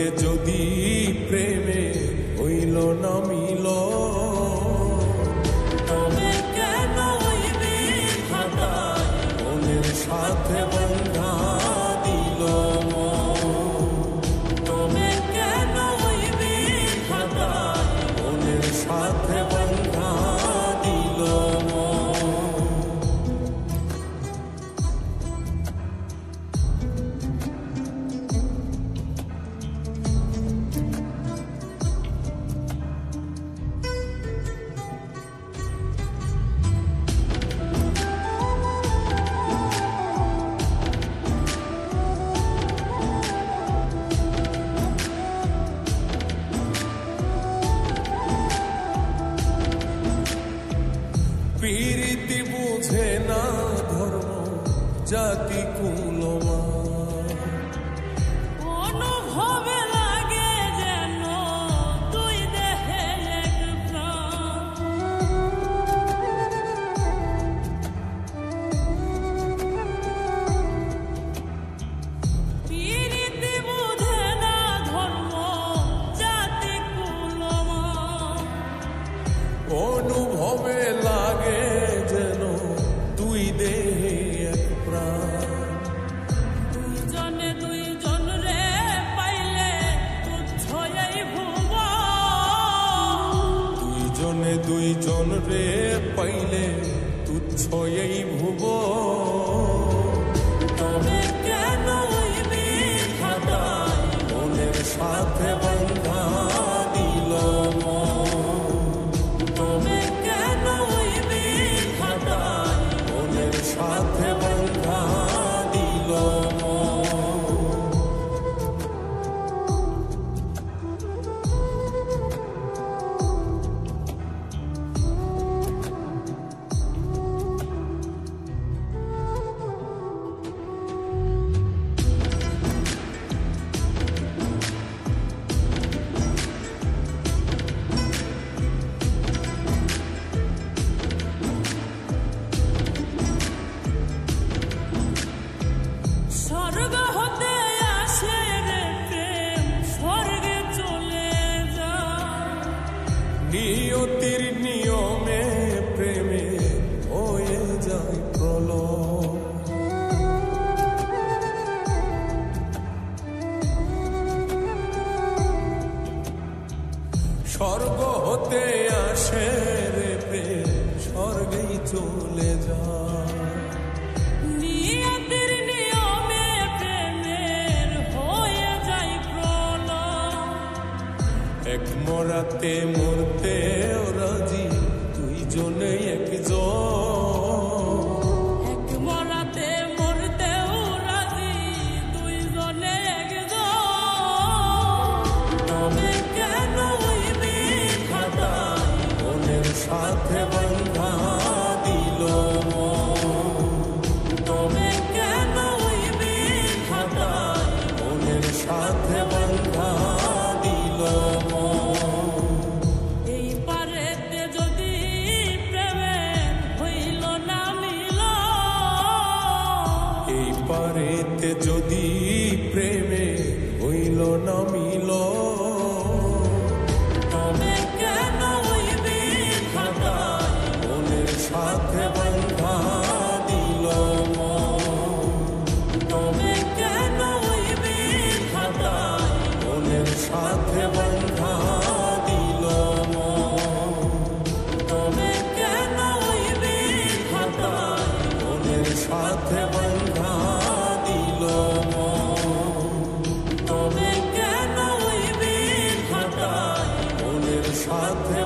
পারেতে যদি প্রেমে হইল না মিল, তবে কেন হইবে খাতা মনের সাথে বন্ধা দিল। তবে কেন হইবে খাতা মনের সাথে বন্ধা দিল। প্রীতি বুঝে না ধর্ম জাতি কুলমান, অনুভবে লাগে যেন দুই দেহে এক প্রাণ। প্রীতি বুঝে না ধর্ম জাতি কুলমান, অনুভবে লাগে যেন দুই দেহে এক প্রাণ। দুইজনে দুইজন রে পাইলে তুচ্ছ এই ভুবন। দুইজনে দুইজন রে পাইলে তুচ্ছ এই ভুবন। তবে কেন হইবে খাতা মনের সাথে বন্ধা দিল। তবে কেন হইবে খাতা মনের সাথে বন্ধা দিল। স্বর্গ হতে আসে রে প্রেম, স্বর্গে চলে যায়। নিয়তির নিয়মে প্রেমে হয়ে যায় প্রলয়। স্বর্গ হতে আসে রে প্রেম, স্বর্গেই চলে যায়। নিয়তির নিয়মে প্রেমের হয়ে যায় প্রলয়। এক মরাতে মরতে রাজি দুইজনে একজন। এক মরাতে মরতেও রাজি দুইজনে একজন। তবে কেন হইবে খাতা মনের সাথে বন্ধা দিল। তবে কেন হইবে খাতা মনের সাথে বন্ধা দিল। এই পারেতে যদি প্রেমে হইল না মিল। এই পারেতে যদি প্রেমে হইল না মিল, তবে কেন হইবে খাতা মনের সাথে বন্ধা দিল। তবে কেন হইবে খাতা মনের সাথে বন্ধা দিল। তবে কেন হইবে খাতা মনের সাথে বন্ধা দিল। তবে কেন হইবে খাতা মনের সাথে